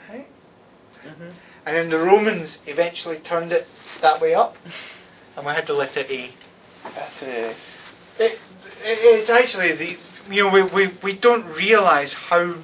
Right? And then the Romans eventually turned it that way up, and we had the letter A. Fascinating. It's actually we don't realise how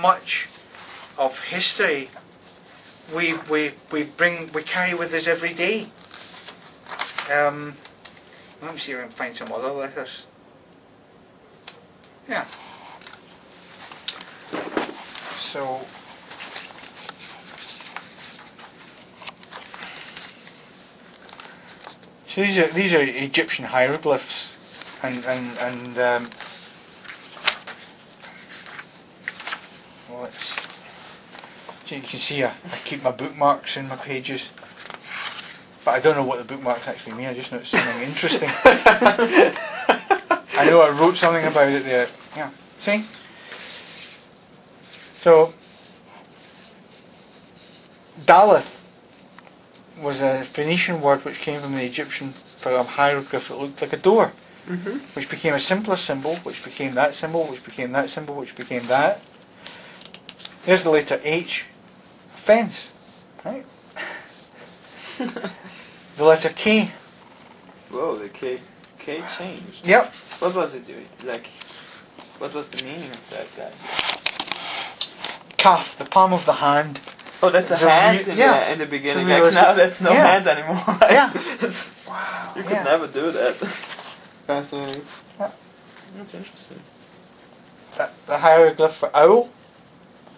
much of history we carry with us every day. Let me see if I can find some other letters. Yeah. So these are Egyptian hieroglyphs, and well, so you can see I keep my bookmarks in my pages, but I don't know what the bookmarks actually mean. I just know it's something interesting. I know I wrote something about it there. Yeah, see. So Daleth was a Phoenician word which came from the Egyptian for a hieroglyph that looked like a door, which became a simpler symbol, which became that symbol, which became that symbol, which became that. Here's the letter H, fence, right? The letter K. Whoa, the K changed. Yep. What was it doing? Like, what was the meaning of that guy? Kaf, the palm of the hand. Oh, that's a So hand in the beginning. Like now that's no hand anymore. Yeah. Wow. You could never do that. Fascinating. Yeah. That's interesting. The hieroglyph for owl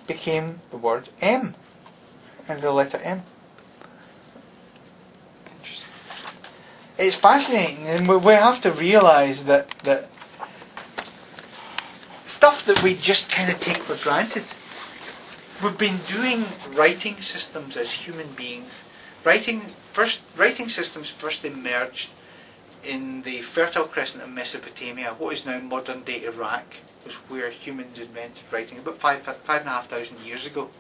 became the word M, and the letter M. Interesting. It's fascinating, and we have to realise that stuff that we just kind of take for granted. We've been doing writing systems as human beings. Writing systems first emerged in the Fertile Crescent of Mesopotamia, what is now modern day Iraq, was where humans invented writing about 5,500 years ago.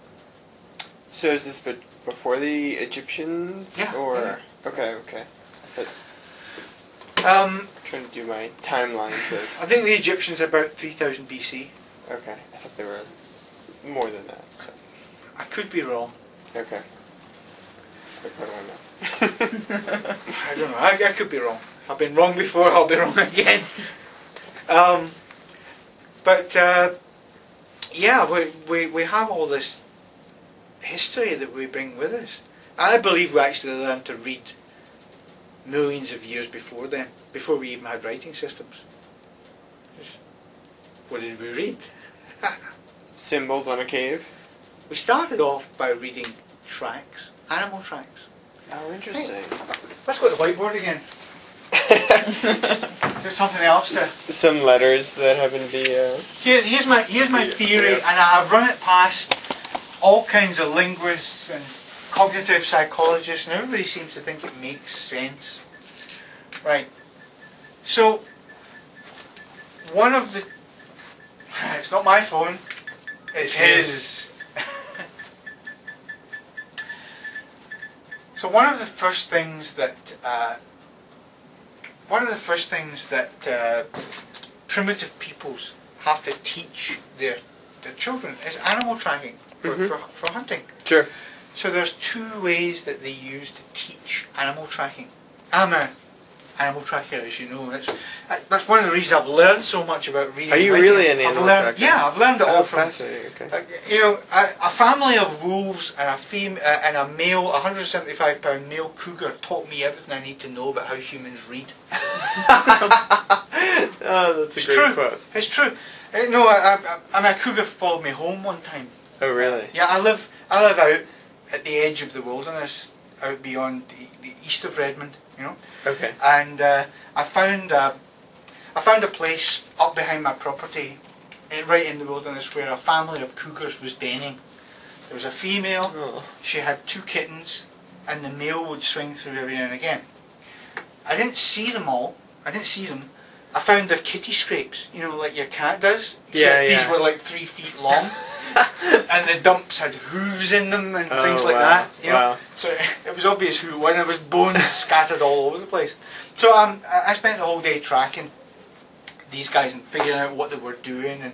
So is this before the Egyptians? Yeah. Or Yeah. Okay. I'm trying to do my timelines of. I think the Egyptians are about 3000 BC. Okay, I thought they were more than that. So. I could be wrong. Okay. What do I know? I don't know. I could be wrong. I've been wrong before. I'll be wrong again. Yeah, we have all this history that we bring with us. I believe we actually learned to read millions of years before then, before we even had writing systems. What did we read? Symbols on a cave? We started off by reading tracks, animal tracks. Oh, interesting. Let's go to the whiteboard again. There's something else to... Some letters that happen to be... Here's my theory, and I've run it past all kinds of linguists and cognitive psychologists, and everybody seems to think it makes sense. Right. So, one of the... It's not my phone. It's his. So one of the first things that primitive peoples have to teach their children is animal tracking for hunting. Sure. So there's two ways that they use to teach animal tracking. I'm an animal tracker, as you know. That's one of the reasons I've learned so much about reading. Are you really an animal tracker? Yeah, I've learned it all from. Fascinating. Okay. A family of wolves and a male, 175-pound male cougar taught me everything I need to know about how humans read. Oh, that's it's a great true. quote. It's true. A cougar followed me home one time. Oh, really? Yeah, I live out at the edge of the wilderness, out beyond the east of Redmond. Okay. And I found a place up behind my property, right in the wilderness, where a family of cougars was denning. There was a female. Oh. She had 2 kittens, and the male would swing through every now and again. I didn't see them all. I I found their kitty scrapes, like your cat does. Except these were like 3 feet long. And the dumps had hooves in them and things like that. So it was obvious who it was. There was bones scattered all over the place. So I spent the whole day tracking these guys and figuring out what they were doing. And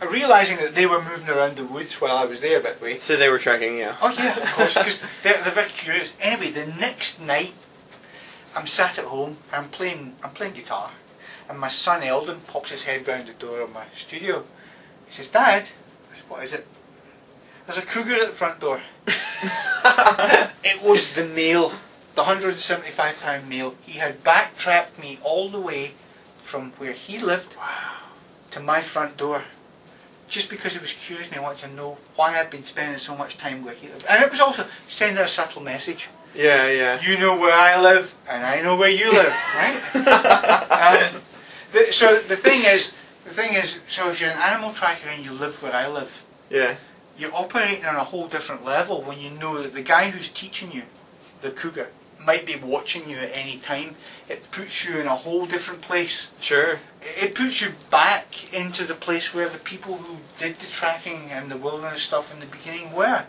realising that they were moving around the woods while I was there, by the way. So they were tracking you. Oh yeah, of course, because they're very curious. Anyway, the next night, I'm sat at home, I'm playing guitar, and my son Eldon pops his head round the door of my studio. He says, "Dad," I said, "What is it?" "There's a cougar at the front door." It was the male, the £175 male. He had backtracked me all the way from where he lived to my front door, just because he was curious and he wanted to know why I'd been spending so much time where he lived. And it was also sending a subtle message. Yeah, yeah. You know where I live, and I know where you live, right? So the thing is, so if you're an animal tracker and you live where I live, yeah, you're operating on a whole different level when you know that the guy who's teaching you, the cougar, might be watching you at any time. It puts you in a whole different place. Sure. It puts you back into the place where the people who did the tracking and the wilderness stuff in the beginning were.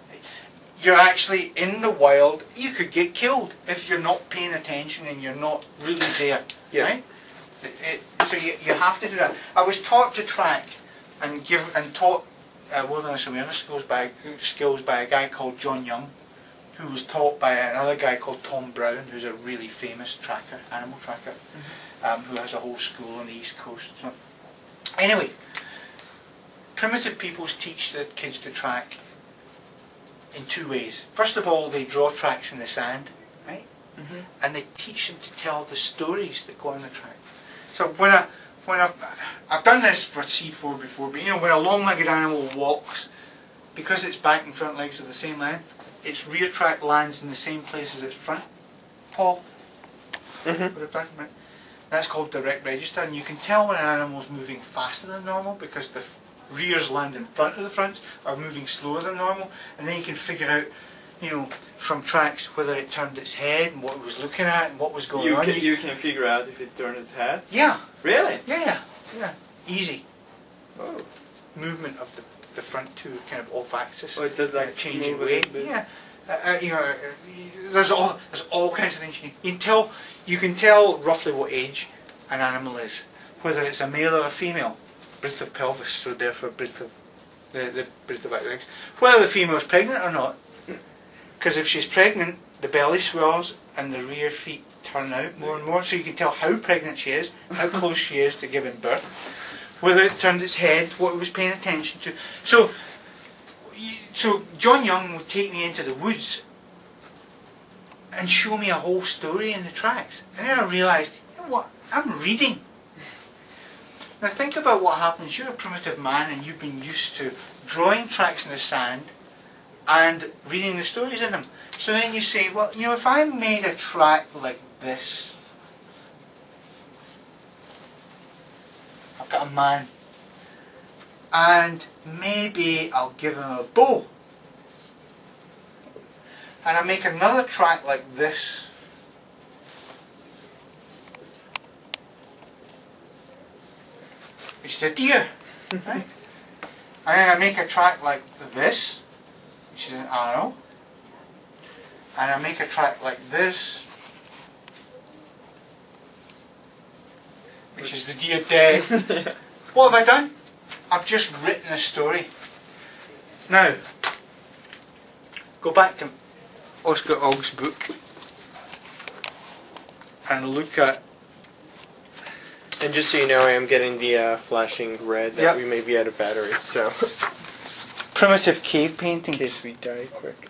You're actually in the wild. You could get killed if you're not paying attention and you're not really there. Yeah. Right? So you have to do that. I was taught to track and taught wilderness awareness skills by a guy called John Young, who was taught by another guy called Tom Brown, who's a really famous tracker, animal tracker, who has a whole school on the East Coast. So, anyway, primitive peoples teach their kids to track in two ways. First of all, they draw tracks in the sand, right? And they teach them to tell the stories that go on the track. So when I've done this for C4 before, but you know, when a long-legged animal walks, because its back and front legs are the same length, its rear track lands in the same place as its front paw would have done, right? That's called direct register, and you can tell when an animal's moving faster than normal because the rears land in front of the fronts are moving slower than normal, and then you can figure out, you know, from tracks whether it turned its head and what it was looking at and what was going on. You can figure out if it turned its head? Yeah. Really? Yeah. Easy. Oh. Movement of the front two kind of off axis. Oh, it does like changing move weight. Yeah. You know, there's all kinds of things you can tell roughly what age an animal is, whether it's a male or a female, breadth of pelvis, so therefore breadth of the breadth of back legs, whether the female is pregnant or not. Because if she's pregnant, the belly swells and the rear feet turn out more and more, so you can tell how pregnant she is, how close she is to giving birth, whether it turned its head, what it was paying attention to. So John Young would take me into the woods and show me a whole story in the tracks. And then I realised, you know what, I'm reading. Now think about what happens. You're a primitive man and you've been used to drawing tracks in the sand and reading the stories in them. So then you say, well, you know, if I made a track like this, I've got a man, and maybe I'll give him a bow, and I make another track like this, which is a deer, right? And then I make a track like this, which is an arrow, and I make a track like this, which is the deer dead. What have I done? I've just written a story. Now, go back to Oscar Ogg's book and look at... And just so you know, I am getting the flashing red that we may be out of battery, so... Primitive cave painting. In case we die quick.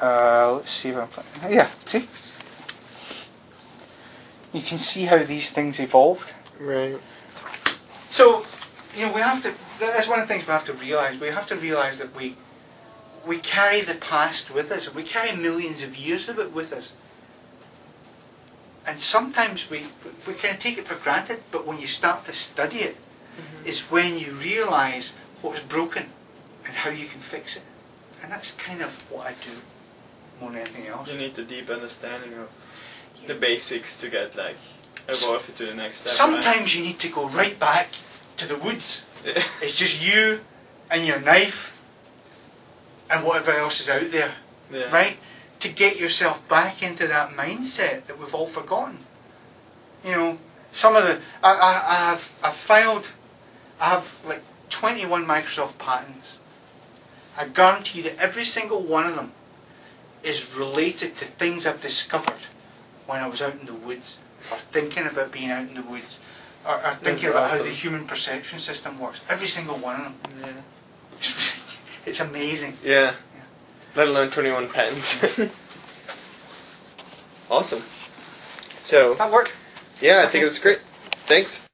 Let's see if I'm... Yeah, see? You can see how these things evolved. Right. So, you know, we have to... That's one of the things we have to realise. We have to realise that we carry the past with us. We carry millions of years of it with us. And sometimes we kind of take it for granted, but when you start to study it, is when you realise what is broken and how you can fix it. And that's kind of what I do more than anything else. You need the deep understanding of the basics to get like evolve to the next step. Sometimes you need to go right back to the woods. It's just you and your knife and whatever else is out there, right? To get yourself back into that mindset that we've all forgotten. You know, some of the I've filed I have like 21 Microsoft patents. I guarantee that every single one of them is related to things I've discovered when I was out in the woods, or thinking about being out in the woods, or thinking about how the human perception system works. Every single one of them. Yeah. It's amazing. Yeah. Let alone 21 patents. Awesome. So That worked? yeah, I think it was great. Thanks.